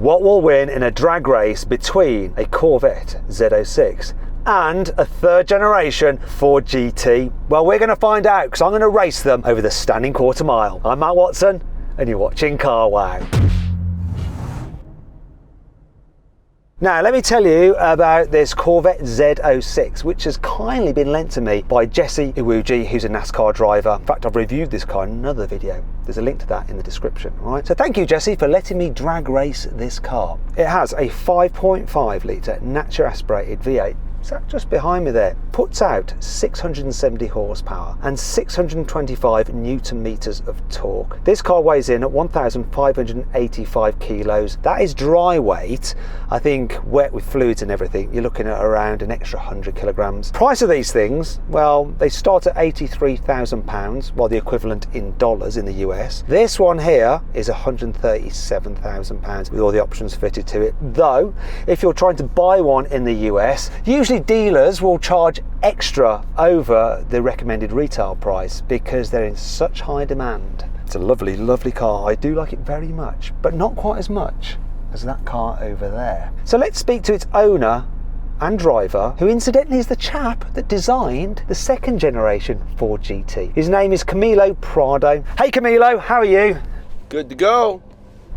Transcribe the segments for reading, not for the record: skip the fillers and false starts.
What will win in a drag race between a Corvette Z06 and a third generation Ford GT? Well, we're going to find out because I'm going to race them over the standing quarter mile. I'm Matt Watson and you're watching Carwow. Now, let me tell you about this Corvette Z06, which has kindly been lent to me by Jesse Iwuji, who's a NASCAR driver. In fact, I've reviewed this car in another video. There's a link to that in the description, all right? So thank you, Jesse, for letting me drag race this car. It has a 5.5 litre naturally aspirated V8. So just behind me there, puts out 670 horsepower and 625 newton meters of torque. This car weighs in at 1,585 kilos. That is dry weight. I think wet with fluids and everything, you're looking at around an extra 100 kilograms. Price of these things, well, they start at £83,000, while the equivalent in dollars in the US. This one here is £137,000 with all the options fitted to it. Though, if you're trying to buy one in the US, usually dealers will charge extra over the recommended retail price because they're in such high demand. It's a lovely, lovely car. I do like it very much, but not quite as much as that car over there. So let's speak to its owner and driver, who incidentally is the chap that designed the second generation Ford GT. His name is Camilo Prado. Hey Camilo, how are you? Good to go.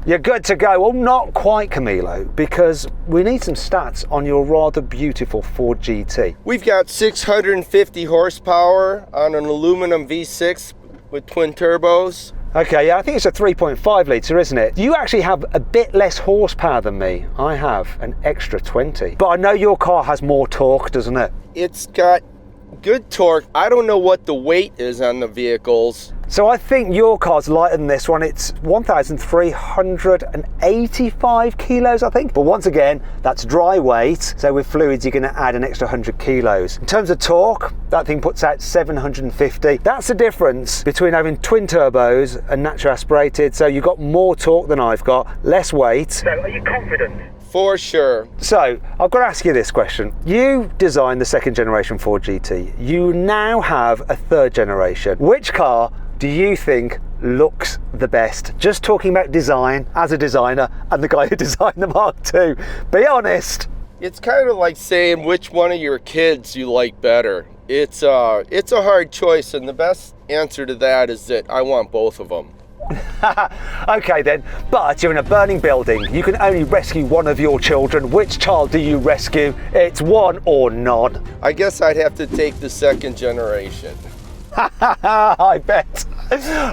You're good to go. Well, not quite, Camilo, because we need some stats on your rather beautiful Ford GT. We've got 650 horsepower on an aluminum V6 with twin turbos. Okay, yeah, I think it's a 3.5 litre, isn't it? You actually have a bit less horsepower than me. I have an extra 20. But I know your car has more torque, doesn't it? It's got good torque. I don't know what the weight is on the vehicles. So I think your car's lighter than this one. It's 1,385 kilos, I think. But once again, that's dry weight. So with fluids, you're going to add an extra 100 kilos. In terms of torque, that thing puts out 750. That's the difference between having twin turbos and naturally aspirated. So you've got more torque than I've got, less weight. So are you confident? For sure. So I've got to ask you this question. You designed the second generation Ford GT. You now have a third generation. Which car do you think looks the best? Just talking about design as a designer and the guy who designed the Mark II. Be honest. It's kind of like saying which one of your kids you like better. It's a hard choice, and the best answer to that is that I want both of them. Okay then, but you're in a burning building. You can only rescue one of your children. Which child do you rescue? It's one or none. I guess I'd have to take the second generation. I bet.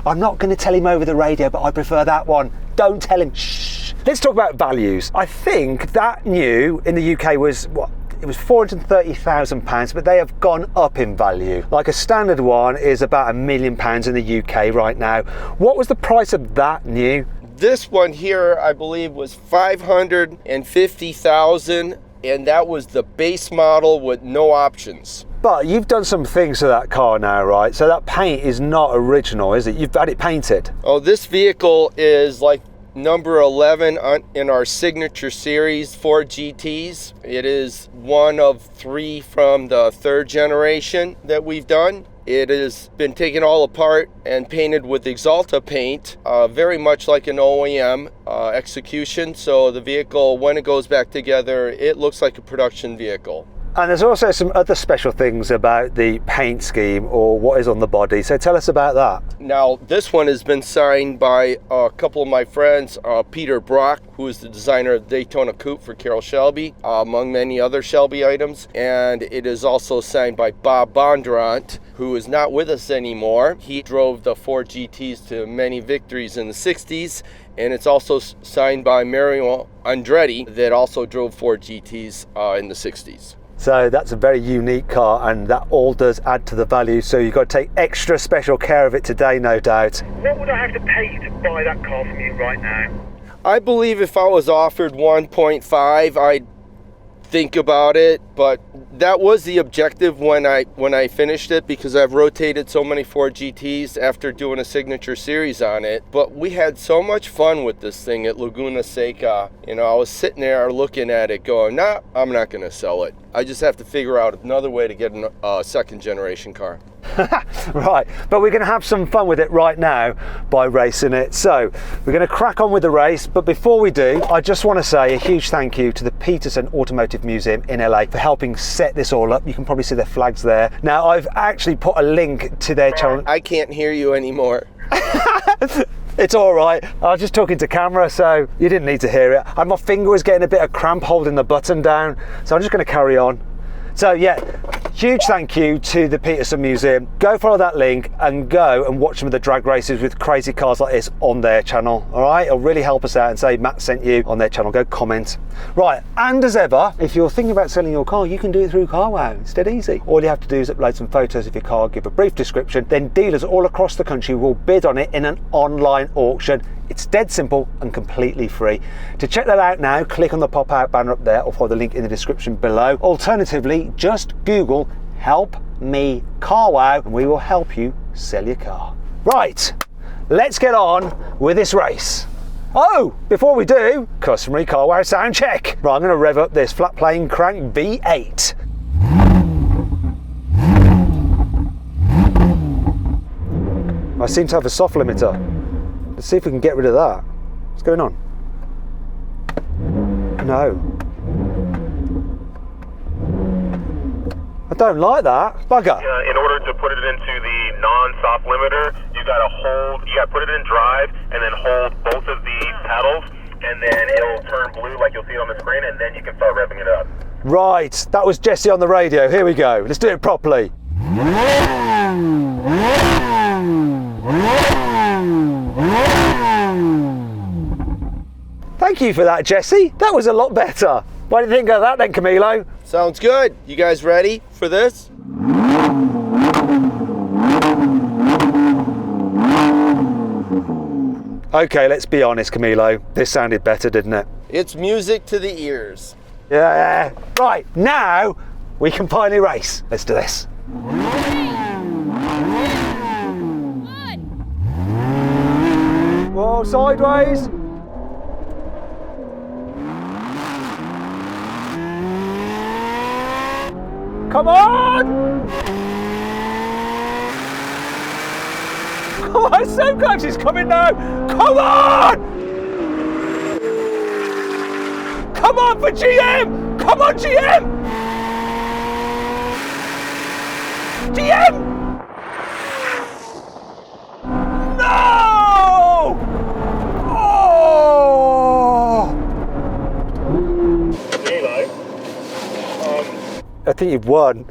I'm not going to tell him over the radio, but I prefer that one. Don't tell him. Shh. Let's talk about values. I think that new in the UK was what? It was £430,000, but they have gone up in value. Like a standard one is about £1 million in the UK right now. What was the price of that new? This one here, I believe, was $550,000, and that was the base model with no options. But you've done some things to that car now, right? So that paint is not original, is it? You've had it painted. Oh, this vehicle is like number 11 in our signature series Ford GTs. It is one of 3 from the third generation that we've done. It has been taken all apart and painted with Axalta paint, very much like an OEM execution. So the vehicle, when it goes back together, it looks like a production vehicle. And there's also some other special things about the paint scheme or what is on the body. So tell us about that. Now, this one has been signed by a couple of my friends, Peter Brock, who is the designer of Daytona Coupe for Carroll Shelby, among many other Shelby items. And it is also signed by Bob Bondurant, who is not with us anymore. He drove the Ford GTs to many victories in the 60s. And it's also signed by Mario Andretti, that also drove Ford GTs in the 60s. So that's a very unique car, and that all does add to the value. So you've got to take extra special care of it today, no doubt. What would I have to pay to buy that car from you right now? I believe if I was offered 1.5, I'd think about it, but that was the objective when I finished it, because I've rotated so many Ford GTs after doing a signature series on it. But we had so much fun with this thing at Laguna Seca. You know, I was sitting there looking at it going, nah, I'm not going to sell it. I just have to figure out another way to get a second generation car. Right, but we're going to have some fun with it right now by racing it. So we're going to crack on with the race, but before we do, I just want to say a huge thank you to the Peterson Automotive Museum in LA for helping set this all up. You can probably see their flags there. Now, I've actually put a link to their channel. I can't hear you anymore. It's all right. I was just talking to camera, so you didn't need to hear it. And my finger was getting a bit of cramp holding the button down, so I'm just going to carry on. So yeah, huge thank you to the Peterson Museum. Go follow that link and go and watch some of the drag races with crazy cars like this on their channel. All right, it'll really help us out and say Matt sent you on their channel. Go comment. Right, and as ever, if you're thinking about selling your car, you can do it through carwow. It's dead easy. All you have to do is upload some photos of your car, give a brief description, then dealers all across the country will bid on it in an online auction. It's dead simple and completely free. To check that out now, click on the pop-out banner up there or follow the link in the description below. Alternatively, just Google "Help Me Carwow" and we will help you sell your car. Right, let's get on with this race. Oh, before we do, customary carwow sound check. Right, I'm going to rev up this flat plane crank V8. I seem to have a soft limiter. Let's see if we can get rid of that. What's going on? No. I don't like that. Bugger. In order to put it into the non-soft limiter, you gotta put it in drive and then hold both of the paddles, and then it'll turn blue like you'll see it on the screen, and then you can start revving it up. Right, that was Jesse on the radio. Here we go. Let's do it properly. Thank you for that, Jesse. That was a lot better. What do you think of that then, Camilo? Sounds good. You guys ready for this? Okay, let's be honest, Camilo. This sounded better, didn't it? It's music to the ears. Yeah. Right, now we can finally race. Let's do this. Whoa, sideways. Come on! Come on, so close, it's coming now! Come on! Come on for GM! Come on, GM! GM! No! Oh! I think you've won.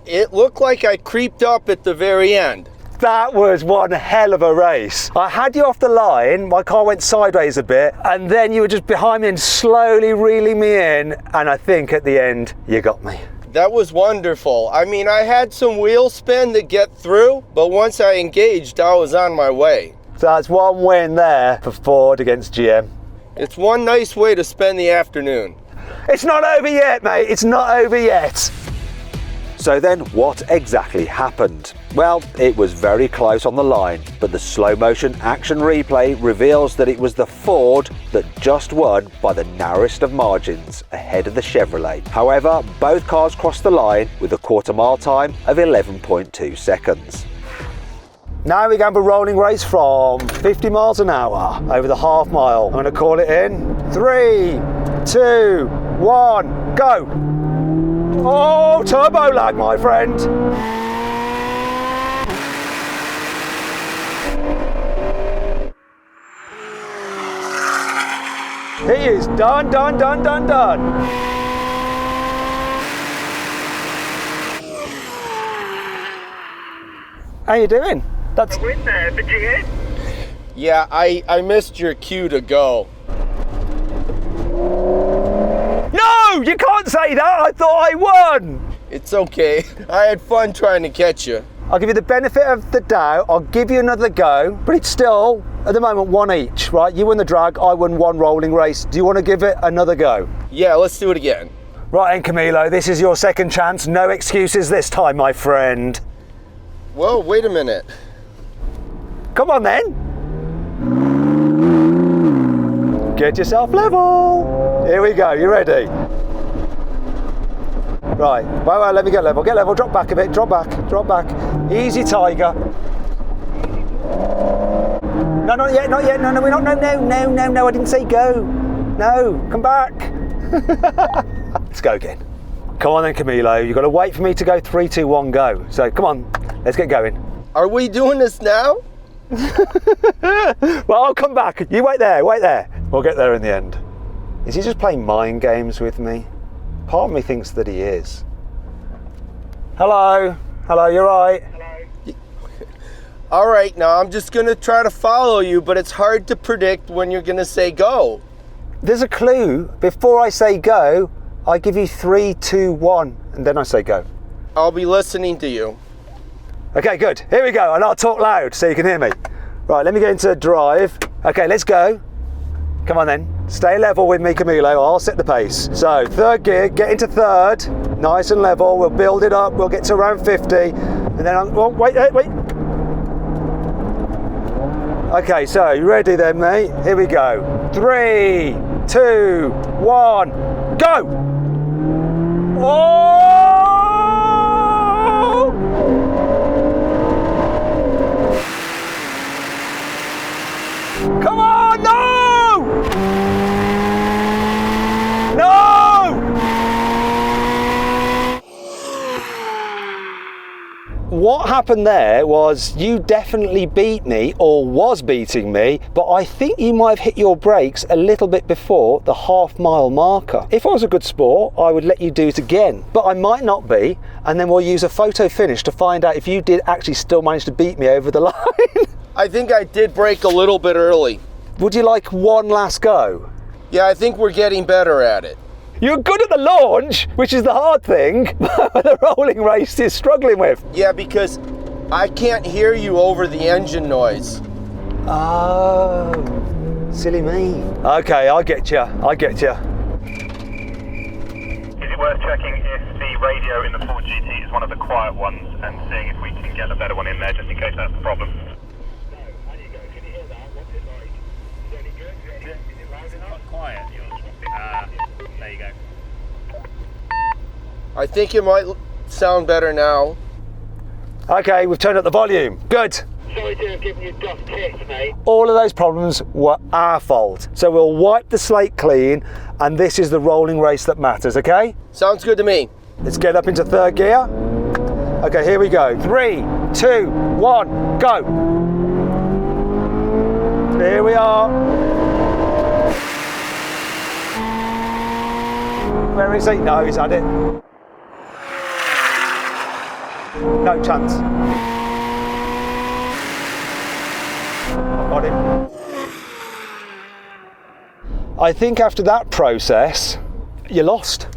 It looked like I creeped up at the very end. That was one hell of a race. I had you off the line, my car went sideways a bit, and then you were just behind me and slowly reeling me in, and I think at the end, you got me. That was wonderful. I mean, I had some wheel spin to get through, but once I engaged, I was on my way. So that's one win there for Ford against GM. It's one nice way to spend the afternoon. It's not over yet, mate. It's not over yet. So then what exactly happened? Well, it was very close on the line, but the slow motion action replay reveals that it was the Ford that just won by the narrowest of margins ahead of the Chevrolet. However, both cars crossed the line with a quarter-mile time of 11.2 seconds. Now we're going for a rolling race from 50 miles an hour over the half mile. I'm going to call it in. 3, 2, 1, go! Oh, turbo lag, my friend. He is done. How you doing? That's a win there for GM. Yeah, I missed your cue to go. No, you can't say that. I thought I won. It's okay. I had fun trying to catch you. I'll give you the benefit of the doubt. I'll give you another go, but it's still, at the moment, one each, right? You won the drag, I won one rolling race. Do you want to give it another go? Yeah, let's do it again. Right then, Camilo, this is your second chance. No excuses this time, my friend. Whoa, wait a minute. Come on then. Get yourself level. Here we go, you ready? Right, well, let me get level, drop back a bit, drop back. Easy, Tiger. No, not yet, no, we're not, no, I didn't say go. No, come back. Let's go again. Come on then, Camilo, you've got to wait for me to go 3, 2, 1, go. So come on, let's get going. Are we doing this now? Well, I'll come back. You wait there. We'll get there in the end. Is he just playing mind games with me? Part of me thinks that he is. Hello, you're right. All right, now I'm just gonna try to follow you, but it's hard to predict when you're gonna say go. There's a clue. Before I say go, I give you 3, 2, 1, and then I say go. I'll be listening to you. Okay, good. Here we go, and I'll talk loud so you can hear me. Right, let me get into drive. Okay, let's go. Come on then. Stay level with me, Camilo. I'll set the pace. So, third gear, get into third. Nice and level. We'll build it up. We'll get to around 50. And then wait. Okay, so you ready then, mate? Here we go. 3, 2, 1, go! Oh! Come on, no! What happened there was you definitely beat me, or was beating me, but I think you might have hit your brakes a little bit before the half-mile marker. If I was a good sport, I would let you do it again, but I might not be, and then we'll use a photo finish to find out if you did actually still manage to beat me over the line. I think I did brake a little bit early. Would you like one last go? Yeah, I think we're getting better at it. You're good at the launch, which is the hard thing, but the rolling race is struggling with. Yeah, because I can't hear you over the engine noise. Oh, silly me. Okay, I get you. Is it worth checking if the radio in the Ford GT is one of the quiet ones and seeing if we can get a better one in there just in case that's the problem? Quiet, there you go. I think it might sound better now. Okay, we've turned up the volume. Good. Sorry to have given you dust hits, mate. All of those problems were our fault. So we'll wipe the slate clean, and this is the rolling race that matters, okay? Sounds good to me. Let's get up into third gear. Okay, here we go. 3, 2, 1, go. Here we are. Where is he? No, he's had it. No chance. I've got him. I think after that process, you lost.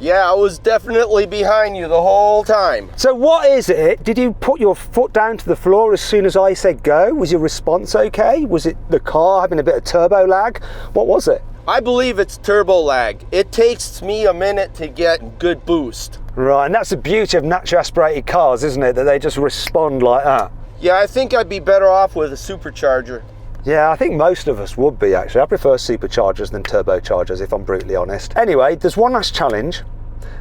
Yeah, I was definitely behind you the whole time. So what is it? Did you put your foot down to the floor as soon as I said go? Was your response okay? Was it the car having a bit of turbo lag? What was it? I believe it's turbo lag. It takes me a minute to get good boost. Right, and that's the beauty of naturally aspirated cars, isn't it? That they just respond like that. Yeah, I think I'd be better off with a supercharger. Yeah, I think most of us would be actually. I prefer superchargers than turbochargers, if I'm brutally honest. Anyway, there's one last challenge,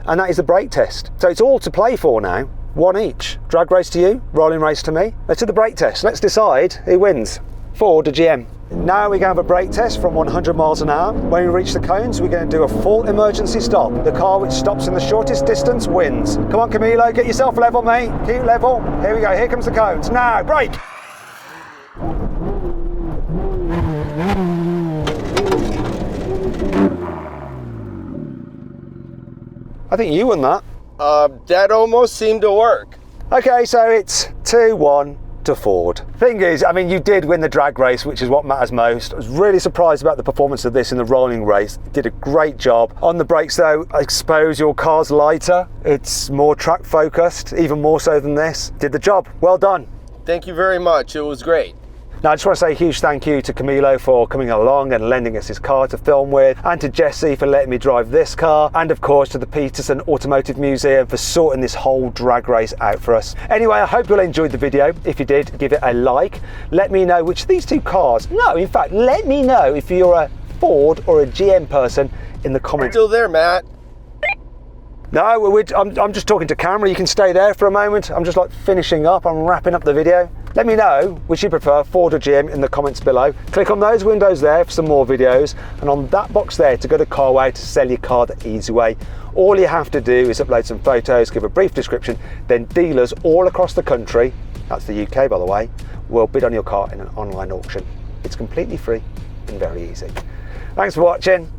and that is the brake test. So it's all to play for now, one each. Drag race to you, rolling race to me. Let's do the brake test. Let's decide who wins, Ford or GM. Now we're going to have a brake test from 100 miles an hour. When we reach the cones, we're going to do a full emergency stop. The car which stops in the shortest distance wins. Come on, Camilo, get yourself level, mate. Keep level. Here we go, here comes the cones. Now, brake. I think you won that. That almost seemed to work. Okay, so it's 2-1 to Ford. Thing is, I mean, you did win the drag race, which is what matters most. I was really surprised about the performance of this in the rolling race. You did a great job. On the brakes though, I suppose your car's lighter. It's more track focused, even more so than this. Did the job. Well done. Thank you very much. It was great. Now, I just want to say a huge thank you to Camilo for coming along and lending us his car to film with, and to Jesse for letting me drive this car, and of course to the Peterson Automotive Museum for sorting this whole drag race out for us. Anyway, I hope you all enjoyed the video. If you did, give it a like. Let me know which of these two cars, no, in fact, let me know if you're a Ford or a GM person in the comments. Still there, Matt? No, I'm just talking to camera. You can stay there for a moment. I'm just like finishing up. I'm wrapping up the video. Let me know which you prefer, Ford or GM, in the comments below. Click on those windows there for some more videos, and on that box there to go to Carwow to sell your car the easy way. All you have to do is upload some photos, give a brief description, then dealers all across the country, that's the UK by the way, will bid on your car in an online auction. It's completely free and very easy. Thanks for watching.